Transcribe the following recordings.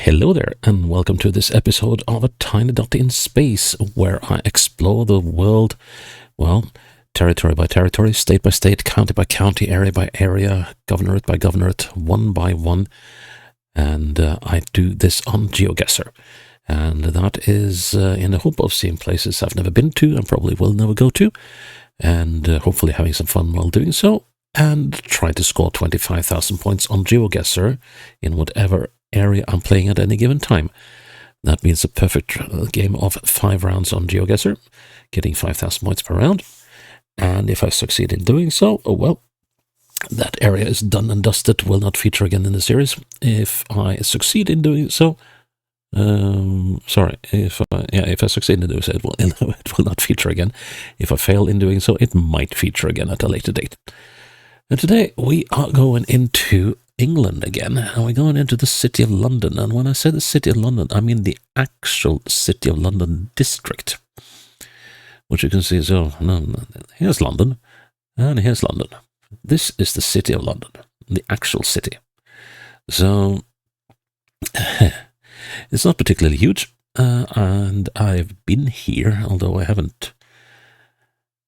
Hello there, and welcome to this episode of A Tiny Dot in Space, where I explore the world, well, territory by territory, state by state, county by county, area by area, governorate by governorate, one by one, and I do this on GeoGuessr. And that is in the hope of seeing places I've never been to and probably will never go to, and hopefully having some fun while doing so, and try to score 25,000 points on GeoGuessr in whatever area I'm playing at any given time. That means a perfect game of 5 rounds on GeoGuessr, getting 5,000 points per round. And if I succeed in doing so, oh well, that area is done and dusted, will not feature again in the series. If I succeed in doing so, if I succeed in doing so, it will not feature again. If I fail in doing so, it might feature again at a later date. And today we are going into England again, and we're going into the City of London. And when I say the City of London, I mean the actual City of London district, which you can see. So here's London, and here's London. This is the City of London, the actual city. So it's not particularly huge, and I've been here, although I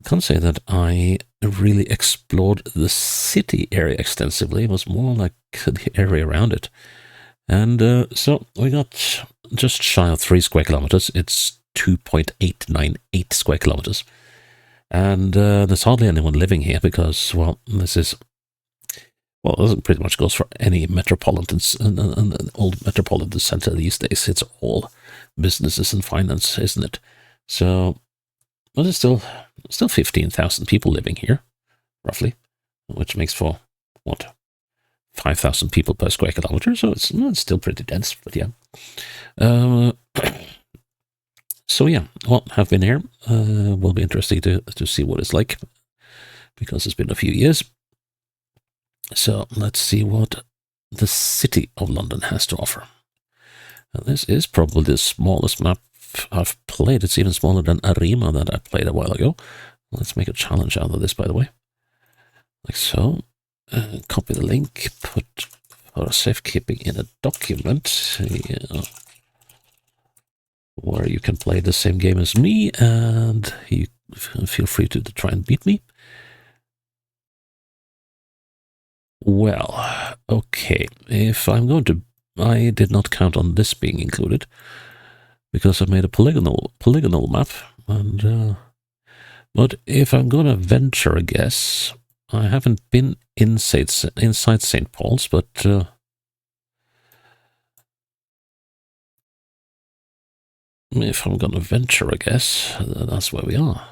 can't say that I really explored the city area extensively. It was more like the area around it. And so we got just shy of 3 square kilometers. It's 2.898 square kilometers. And there's hardly anyone living here because, well, this pretty much goes for any metropolitan, an old metropolitan center these days. It's all businesses and finance, isn't it? So, but there's still 15,000 people living here, roughly, which makes for, 5,000 people per square kilometer, so it's still pretty dense, but yeah. So yeah, well, have been here. Will be interesting to see what it's like, because it's been a few years. So let's see what the City of London has to offer. And this is probably the smallest map I've played. It's even smaller than Arima that I played a while ago. Let's make a challenge out of this, by the way. Like so. Copy the link, put for safekeeping in a document where you can play the same game as me, and you feel free to try and beat me. Well, okay. If I'm going to, I did not count on this being included, because I made a polygonal map, and but if I'm gonna venture a guess, I haven't been inside St. Paul's, but if I'm gonna venture a guess, that's where we are.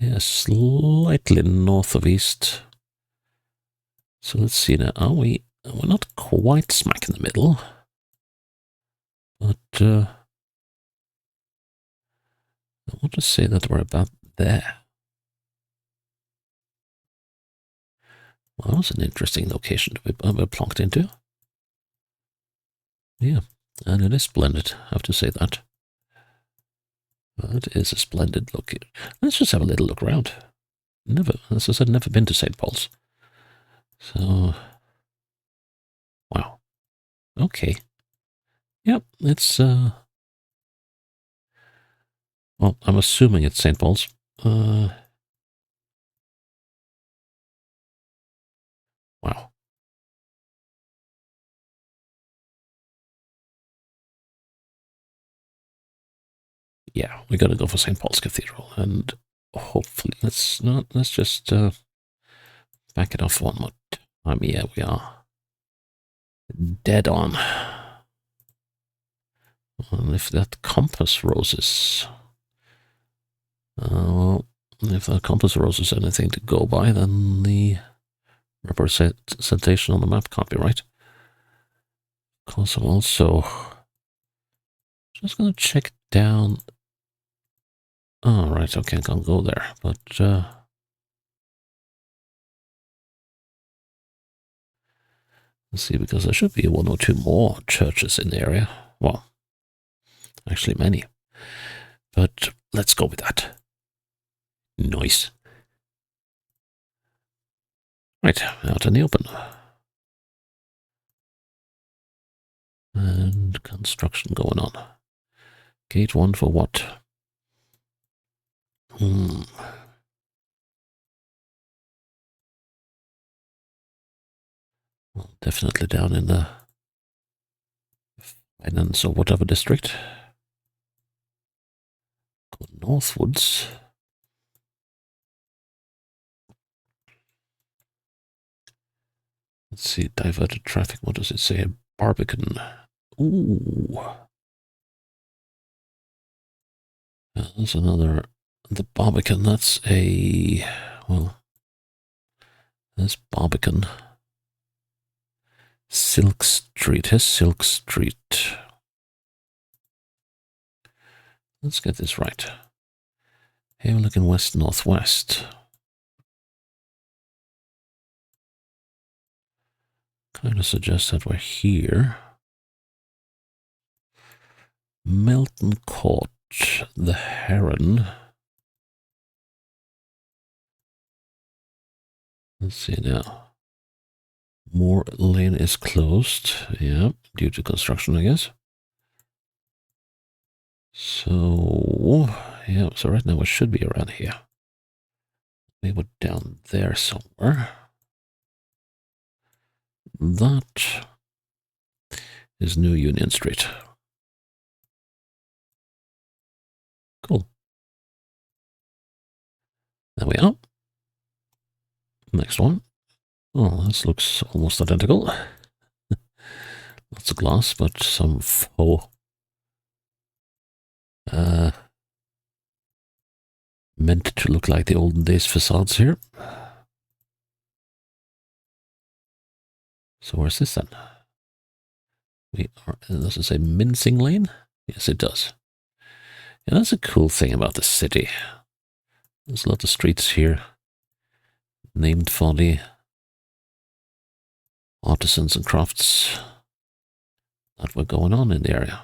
Yeah, slightly north of east. So let's see now. We're not quite smack in the middle, but I want to say that we're about there. Well, that was an interesting location to be plonked into. Yeah, and it is splendid, I have to say that. That is a splendid look. Let's just have a little look around. As I said, never been to St. Paul's. So, wow. Okay. Yep, it's, well, I'm assuming it's St. Paul's. Wow. Yeah, we're gonna go for St. Paul's Cathedral, and hopefully, let's just back it off one more time. Yeah, we are dead on. And if that compass roses, if that compass roses anything to go by, then the representation on the map can't be right. Because I'm also just gonna check down. Oh, right, okay, I can't go there, but let's see, because there should be 1 or 2 more churches in the area. Well, actually many. But let's go with that. Nice. Right, out in the open. And construction going on. Gate 1 for what? Well, definitely down in the finance or whatever district. Go northwards. Let's see, diverted traffic. What does it say? Barbican. Ooh. There's another. The Barbican, that's a. Well, there's Barbican. Silk Street. Here's Silk Street. Let's get this right. Here we're looking west-northwest. Kind of suggests that we're here. Melton Court, the Heron. Let's see now. Moore Lane is closed. Yeah, due to construction, I guess. So, yeah, so right now it should be around here. Maybe down there somewhere. That is New Union Street. Cool. There we are. Next one. Oh, this looks almost identical. Lots of glass, but some faux. Meant to look like the olden days facades here. So where's this then? We are, does it say Mincing Lane? Yes, it does. And that's a cool thing about the city. There's a lot of streets here named for the artisans and crafts that were going on in the area.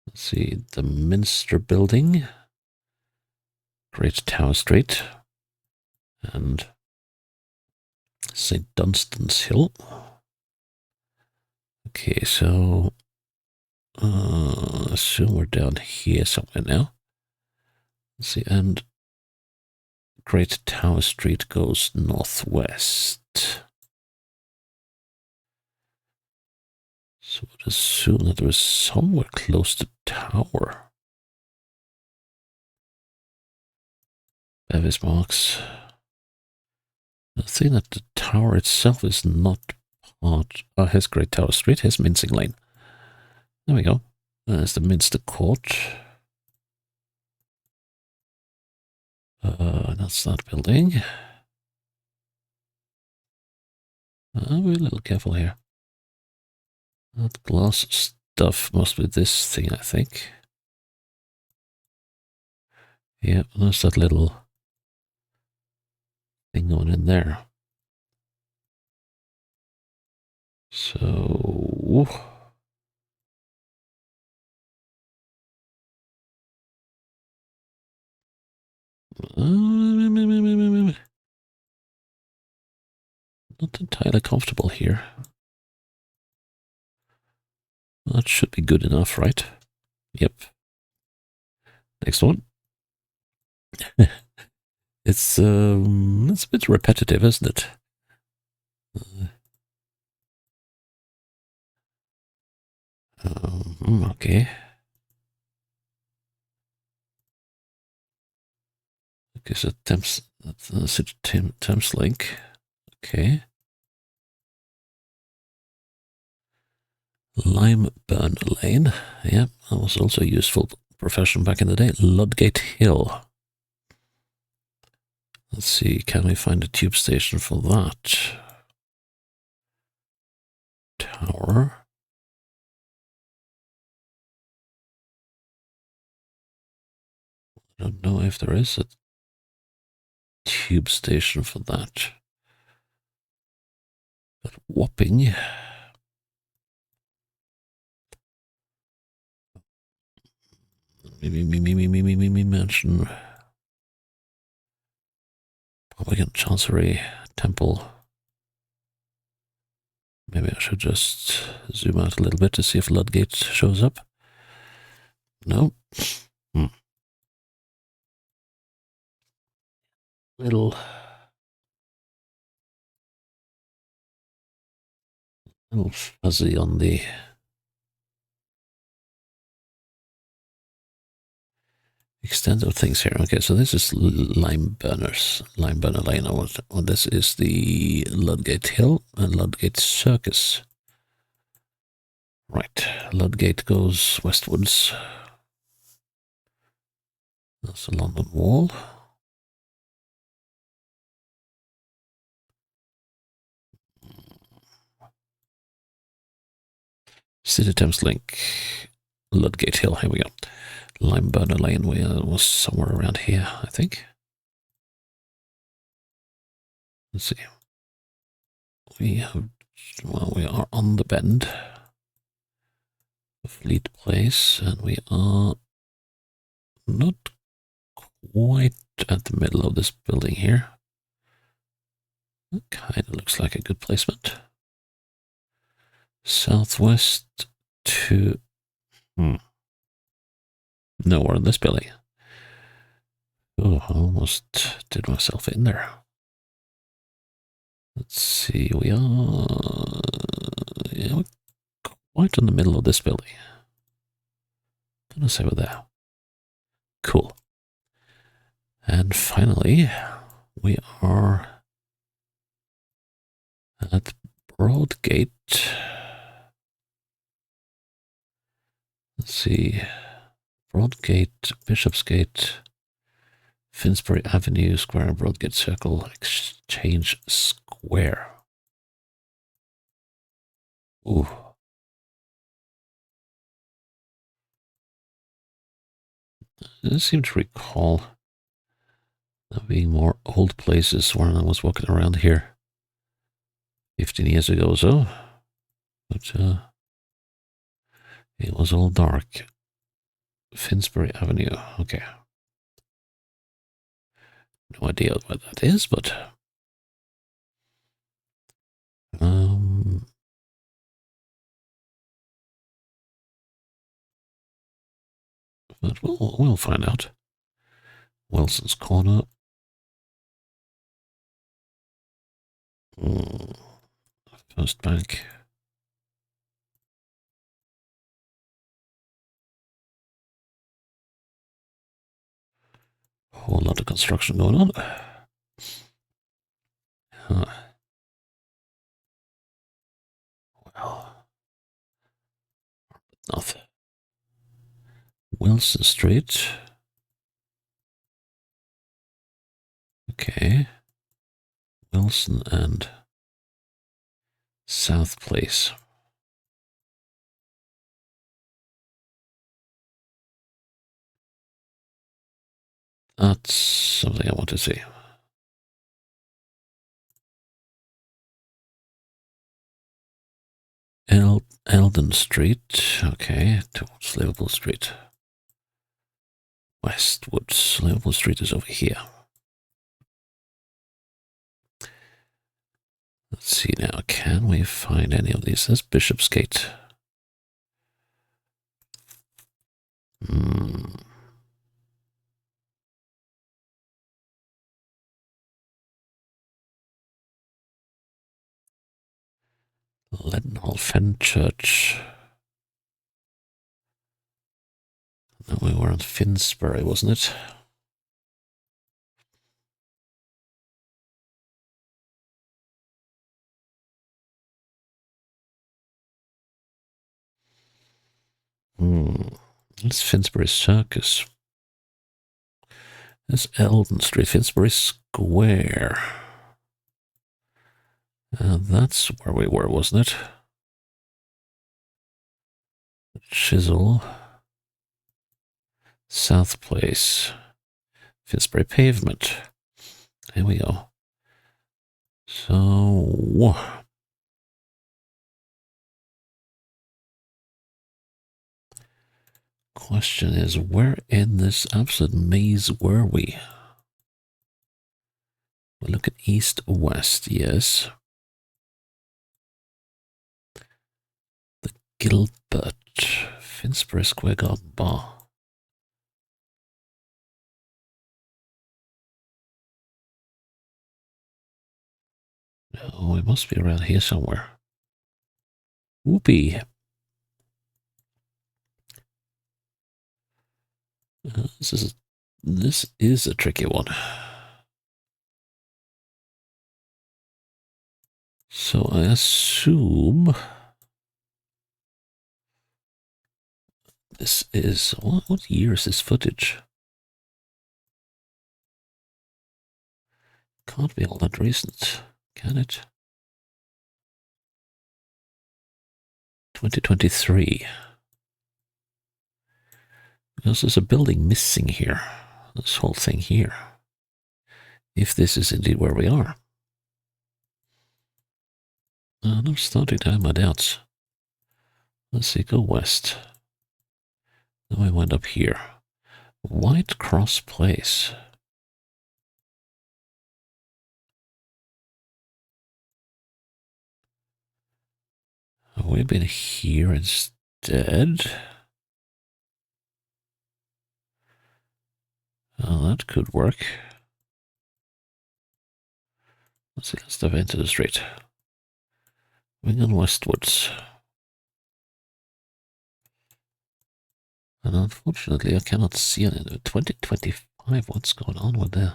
Let's see, the Minster Building, Great Tower Street, and St. Dunstan's Hill. Okay, so assume we're down here somewhere now. Let's see, and Great Tower Street goes northwest. So I'd assume that there was somewhere close to Tower. Bevis marks. The thing that the tower itself is not part. Oh, here's Great Tower Street. Here's Mincing Lane. There we go. There's the Minster Court. That's that building. Be a little careful here. That glass stuff must be this thing, I think. Yeah, there's that little thing going in there. So... not entirely comfortable here. That should be good enough, right? Yep. Next one. It's a bit repetitive, isn't it? Okay. Okay, so Thames Link. Okay. Limeburn Lane. Yeah, that was also a useful profession back in the day. Ludgate Hill. Let's see, can we find a tube station for that? Tower. I don't know if there is a tube station for that. But Wapping. Maybe mention Publican Chancery Temple. Maybe I should just zoom out a little bit to see if Ludgate shows up. No. Little fuzzy on the extent of things here. Okay, so this is Lime Burner Lane. Well, this is the Ludgate Hill and Ludgate Circus. Right, Ludgate goes westwards. That's the London Wall. City Thames Link, Ludgate Hill. Here we go. Lime Burner Lane was somewhere around here, I think. Let's see. We are on the bend of Fleet Place, and we are not quite at the middle of this building here. It kind of looks like a good placement. Southwest to nowhere in this building. Oh, I almost did myself in there. Let's see, we're quite in the middle of this building. Gonna say we're there. Cool. And finally, we are at Broadgate. Let's see. Broadgate, Bishopsgate, Finsbury Avenue, Square, Broadgate Circle, Exchange Square. Ooh. I seem to recall there being more old places when I was walking around here 15 years ago or so. But it was all dark. Finsbury Avenue. Okay. No idea what that is, but but we'll find out. Wilson's Corner. First Bank. Whole lot of construction going on. Huh. Well, nothing. Wilson Street. Okay. Wilson and South Place. That's something I want to see. Eldon Street. Okay, towards Liverpool Street. Westwards. Liverpool Street is over here. Let's see now. Can we find any of these? There's Bishopsgate. Leadenhall Fenchurch. No, we were on Finsbury, wasn't it? It's Finsbury Circus. There's Eldon Street, Finsbury Square. That's where we were, wasn't it? Chisel. South Place. Finsbury Pavement. Here we go. So, question is, where in this absolute maze were we? We look at east, west, yes. Gilbert. Finsbury Square Garden Bar. No, it must be around here somewhere. Whoopee. This is a tricky one. So I assume this is what year is this footage? Can't be all that recent, can it? 2023. Because there's a building missing here. This whole thing here. If this is indeed where we are. And I'm starting to have my doubts. Let's see, go west. Then we went up here. White Cross Place. Have we been here instead? Oh, that could work. Let's see, let's step into the street. Wing on westwards. And unfortunately, I cannot see any. 2025, what's going on with that?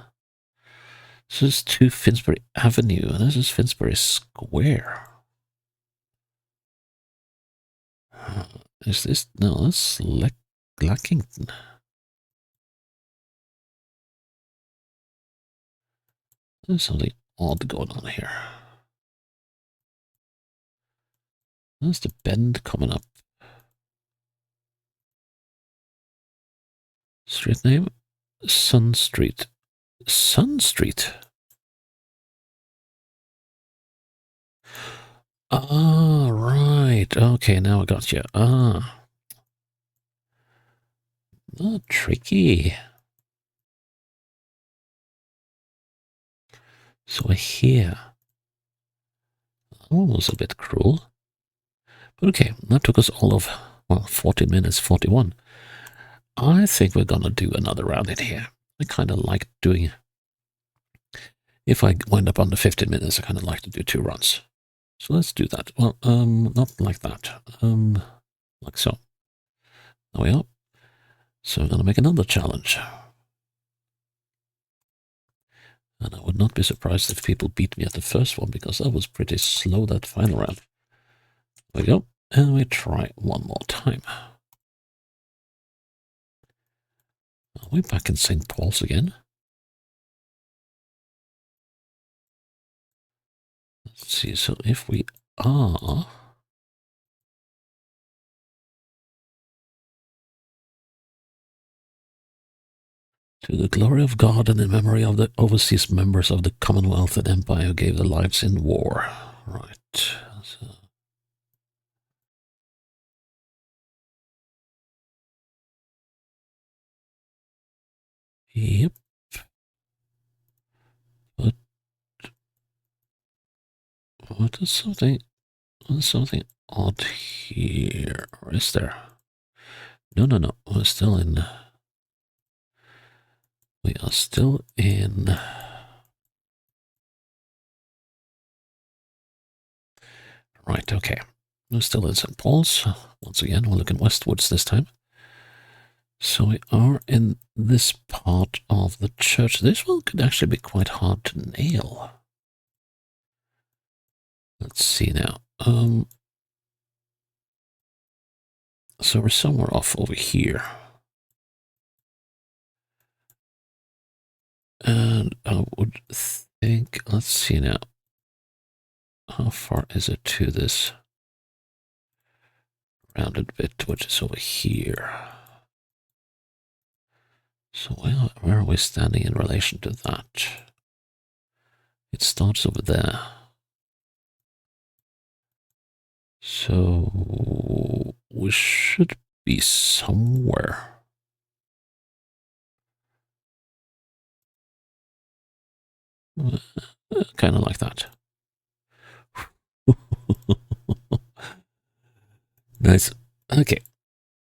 This is 2 Finsbury Avenue, and this is Finsbury Square. Is this? No, that's Lackington. There's something odd going on here. There's the bend coming up. Street name? Sun Street. Sun Street? Ah, right. Okay, now I got you. Ah. Oh, tricky. So here. Almost a bit cruel. But okay, that took us all of, well, 40 minutes, 41. I think we're gonna do another round in here. I kind of like doing, if I wind up under 15 minutes, I kind of like to do 2 runs. So let's do that. Well, not like that. Like so. There we are. So I'm gonna make another challenge. And I would not be surprised if people beat me at the first one, because that was pretty slow, that final round. There we go. And we try one more time. Are we back in St. Paul's again? Let's see, so if we are... To the glory of God and in memory of the overseas members of the Commonwealth and Empire who gave their lives in war. Right. So. Yep. But what is something odd here? Or is there? No. We're still in. We are still in. Right, okay. We're still in St. Paul's. Once again, we're looking westwards this time. So we are in this part of the church. This one could actually be quite hard to nail. Let's see now. So we're somewhere off over here. And I would think, let's see now. How far is it to this rounded bit, which is over here? So where are we standing in relation to that? It starts over there. So we should be somewhere. Kind of like that. Nice. Okay.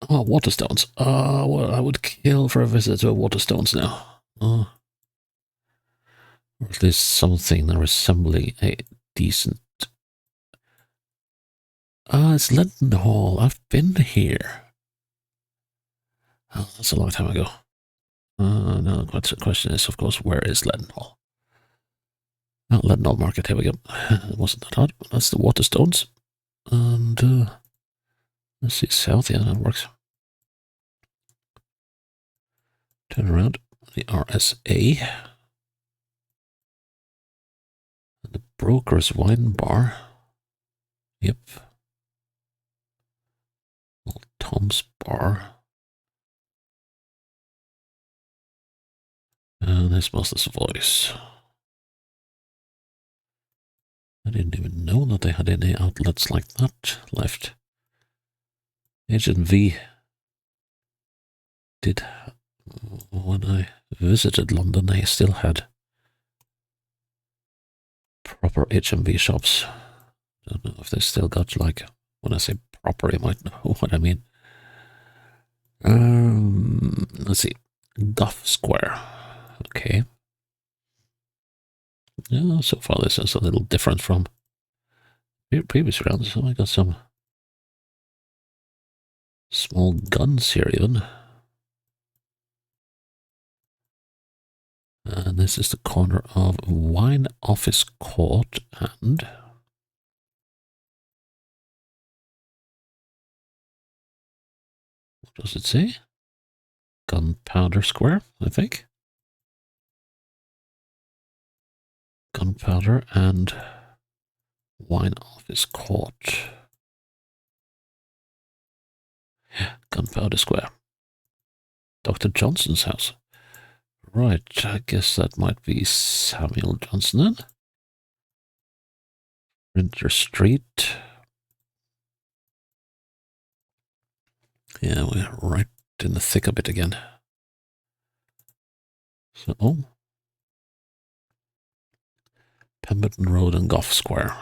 Oh, Waterstones. Well, I would kill for a visit to Waterstones now. Or at least something resembling a decent. It's Leadenhall. I've been here. Oh, that's a long time ago. No, the question is, of course, where is Leadenhall? Oh, Leadenhall Market. Here we go. It wasn't that hard. That's the Waterstones. And let's see, south. Yeah, that works. Turn around. The RSA. And the Broker's Wine Bar. Yep. Old Tom's Bar. And there's Master's Voice. I didn't even know that they had any outlets like that left. HV did, when I visited London, they still had proper HMV shops. I don't know if they still got, like, when I say proper, you might know what I mean. Let's see. Gough Square. Okay. Yeah, so far this is a little different from previous rounds. So I got some small guns here even. And this is the corner of Wine Office Court and what does it say? Gunpowder Square, I think. Gunpowder and Wine Office Court. Gunpowder Square. Dr. Johnson's house. Right, I guess that might be Samuel Johnson then. Printer Street. Yeah, we're right in the thick of it again. So, Pemberton Road and Gough Square.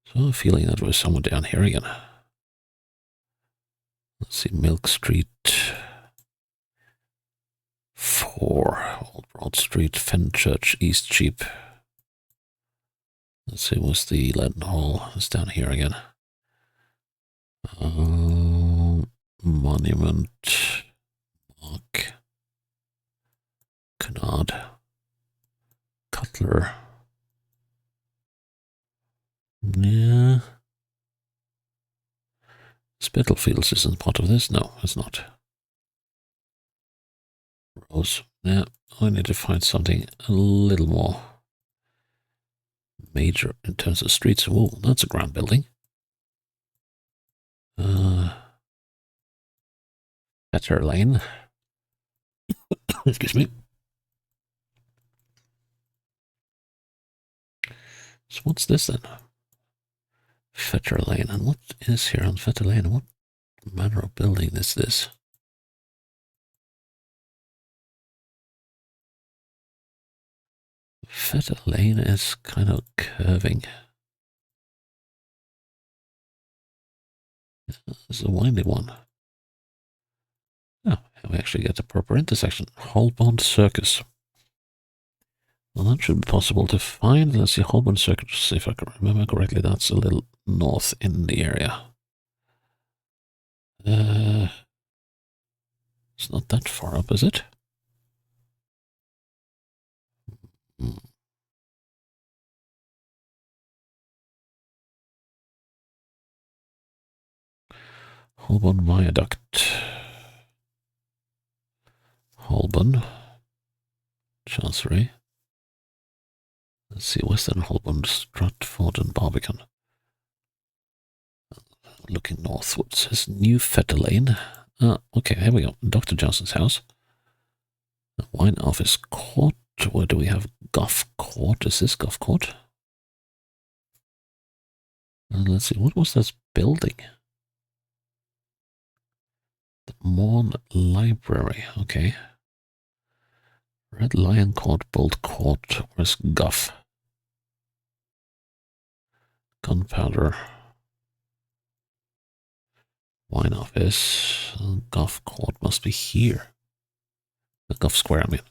So, I'm feeling that we're somewhere down here again. Let's see, Milk Street. 4, Old Broad Street, Fenchurch, East Cheap. Let's see, what's the Leadenhall? It's down here again. Monument, Mark, Canard, Cutler. Yeah. Spitalfields isn't part of this? No, it's not. Rose. Yeah, I need to find something a little more major in terms of streets. Whoa, that's a grand building. Better Lane. Excuse me. So what's this then? Fetter Lane. And what is here on Fetter Lane? What manner of building is this? Fetter Lane is kind of curving. This is a windy one. Oh, we actually get a proper intersection. Holborn Circus. Well, that should be possible to find. Let's see, Holborn Circus, if I can remember correctly, that's a little north in the area. It's not that far up, is it? Holborn Viaduct. Holborn. Chancery. Let's see, Western Holborn, Stratford and Barbican. Looking northwards is New Fetter Lane. Okay, here we go. Dr. Johnson's house. The Wine Office Court. Where do we have Gough Court? Is this Gough Court? Let's see, what was this building? The Morn Library, okay. Red Lion Court, Bolt Court. Where's Gough? Gunpowder. Wine office. Golf court must be here. The golf square, I mean.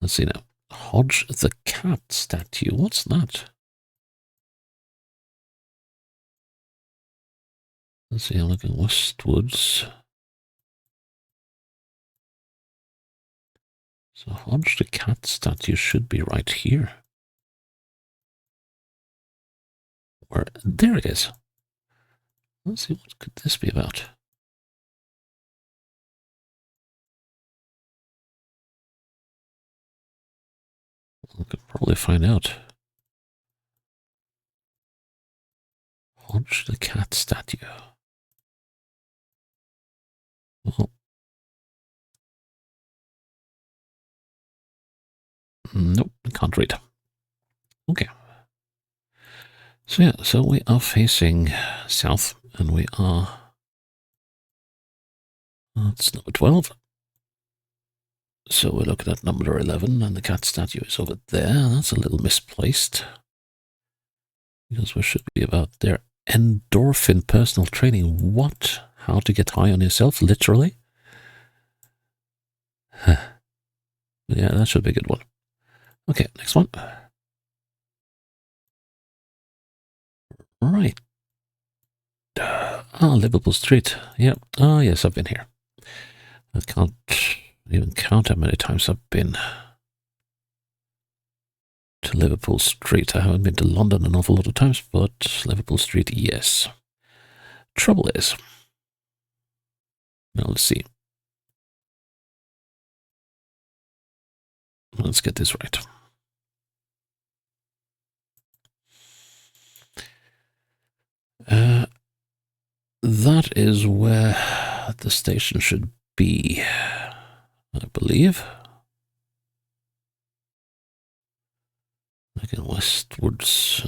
Let's see now. Hodge the cat statue. What's that? Let's see, I'm looking westwards. So Hodge the cat statue should be right here. Where? There it is. Let's see, what could this be about? We could probably find out. Hodge the cat statue. Well, nope, can't read. Okay. So yeah, so we are facing south, and we are... That's number 12. So we're looking at number 11, and the cat statue is over there. That's a little misplaced. Because we should be about there. Endorphin personal training. What? How to get high on yourself, literally? Yeah, that should be a good one. Okay, next one. Right. Liverpool Street. Yeah. Oh, yes, I've been here. I can't even count how many times I've been to Liverpool Street. I haven't been to London an awful lot of times, but Liverpool Street, yes. Trouble is, now let's see. Let's get this right. That is where the station should be, I believe. Looking westwards.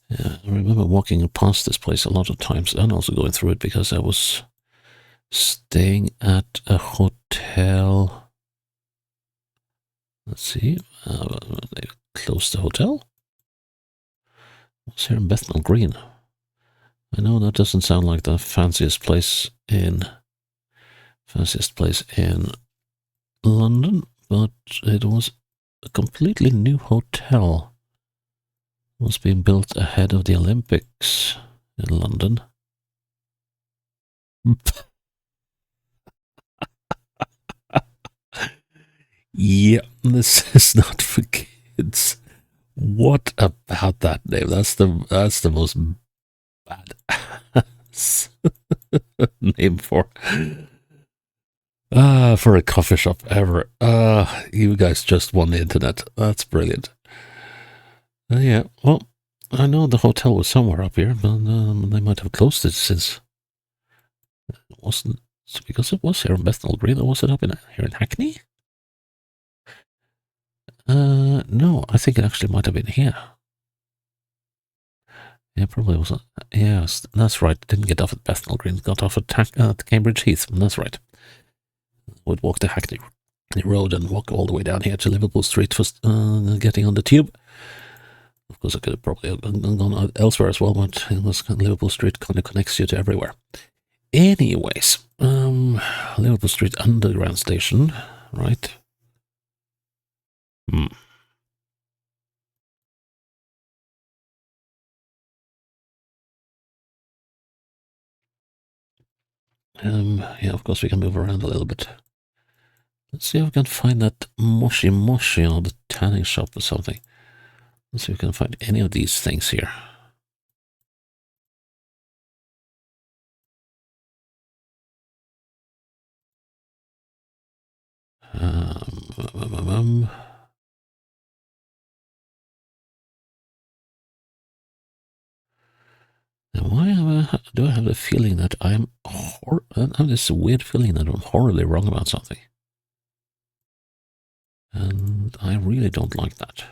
Yeah, I remember walking past this place a lot of times and also going through it because I was staying at a hotel. Let's see. They closed the hotel. What's here in Bethnal Green? I know that doesn't sound like the fanciest place in London, but it was a completely new hotel. It was being built ahead of the Olympics in London. Yeah, this is not for kids. What about that name? That's the most bad name for a coffee shop ever. You guys just won the internet. That's brilliant. Yeah, well, I know the hotel was somewhere up here, but they might have closed it since it wasn't, because it was here in Bethnal Green, or was it up here in Hackney? No, I think it actually might have been here. Yeah, probably wasn't. Yes, that's right. Didn't get off at Bethnal Green, got off at Cambridge Heath. That's right. Would walk to Hackney Road and walk all the way down here to Liverpool Street for getting on the tube. Of course, I could have probably gone elsewhere as well, but it was Liverpool Street kind of connects you to everywhere. Anyways, Liverpool Street Underground Station, right? Yeah, of course we can move around a little bit. Let's see if we can find that Moshi Moshi or the tanning shop or something. Let's see if we can find any of these things here. Why do I have a feeling that I have this weird feeling that I'm horribly wrong about something? And I really don't like that.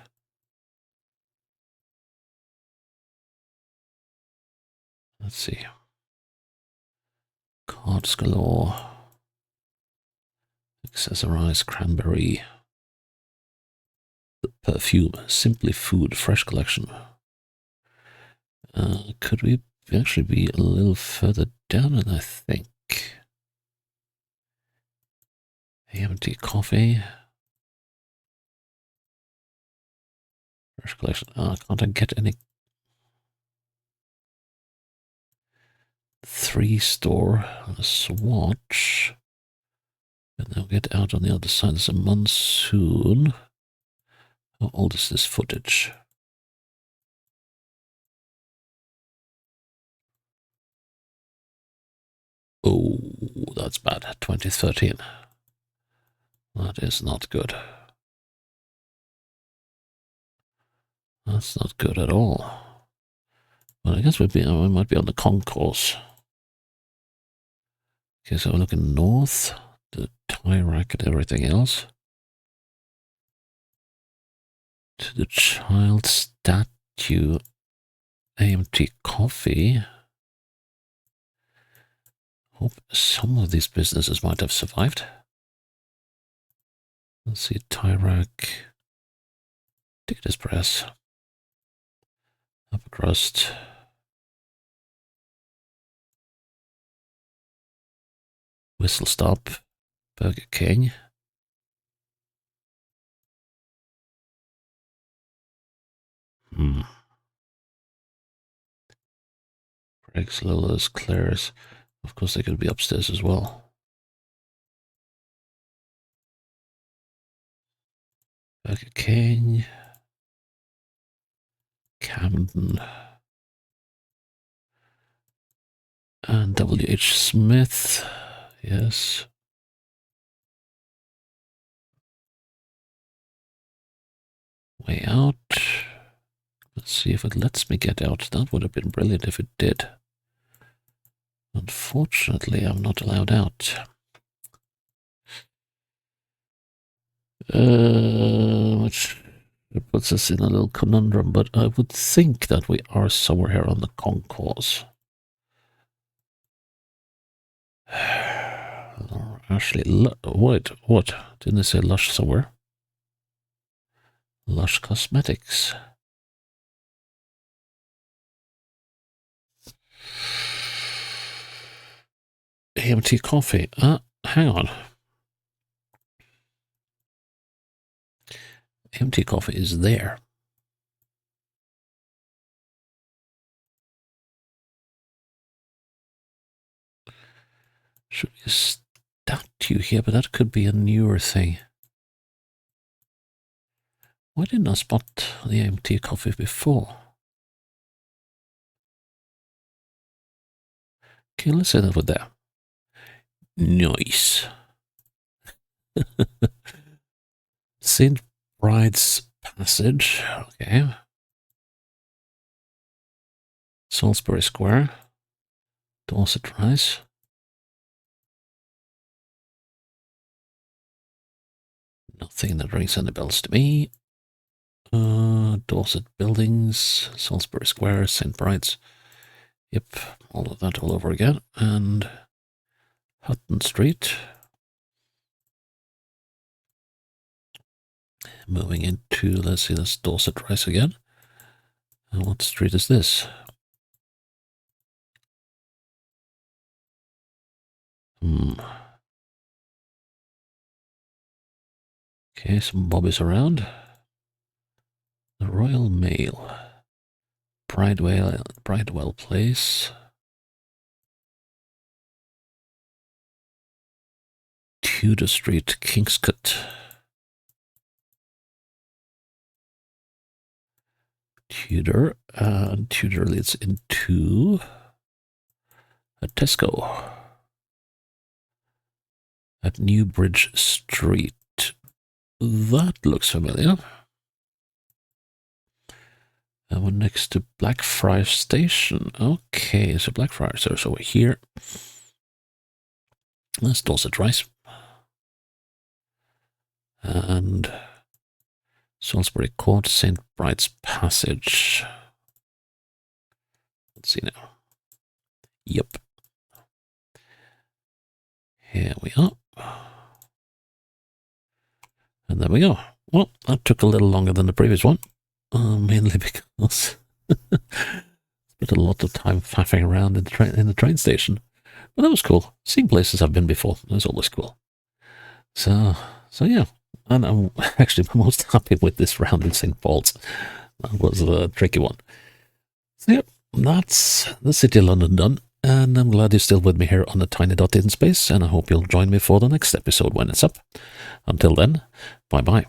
Let's see. Cards galore. Accessorize cranberry. Perfume. Simply Food. Fresh collection. Could we actually be a little further down, and I think. AMT coffee. Fresh collection. Can't I get any 3-store on a swatch? And then get out on the other side. There's a monsoon. How old is this footage? Oh, that's bad. 2013. That is not good. That's not good at all. Well, I guess we might be on the concourse. Okay, so we're looking north, the tie rack and everything else. To the child statue, AMT coffee. Hope some of these businesses might have survived. Let's see, tie rack, Ticketers Press, Upper Crust, Whistle Stop, Burger King. Greg's, Lola's, Claire's. Of course, they could be upstairs as well. Burger King, Camden, and W.H. Smith. Yes. Way out. Let's see if it lets me get out. That would have been brilliant if it did. Unfortunately, I'm not allowed out. Which puts us in a little conundrum, but I would think that we are somewhere here on the concourse. Actually, wait, what? Didn't they say Lush somewhere? Lush Cosmetics. AMT coffee. Hang on. AMT coffee is there. Should be a statue here, but that could be a newer thing. Why didn't I spot the AMT coffee before? Okay, let's say that we're there. Nice. St. Bride's Passage. Okay. Salisbury Square. Dorset Rise. Nothing that rings any bells to me. Dorset Buildings, Salisbury Square, St. Bride's. Yep, all of that all over again. And Hutton Street. Moving into, let's see, that's Dorset Rise again. And what street is this? Okay, some bobbies around. The Royal Mail. Bridewell Place. Tudor Street, Kingscote. Tudor, and Tudor leads into a Tesco at Newbridge Street. That looks familiar. And we're next to Blackfriars Station. Okay, so Blackfriars is over here. That's Dorset Rise. And Salisbury Court, St. Bride's Passage. Let's see now. Yep. Here we are. And there we go. Well, that took a little longer than the previous one. Mainly because it's spent a lot of time faffing around in the train station. But that was cool. Seeing places I've been before. It was always cool. So yeah. And I'm actually most happy with this round in St. Paul's. That was a tricky one. So yeah, that's the City of London done. And I'm glad you're still with me here on the Tiny Dot in Space, and I hope you'll join me for the next episode when it's up. Until then, bye bye.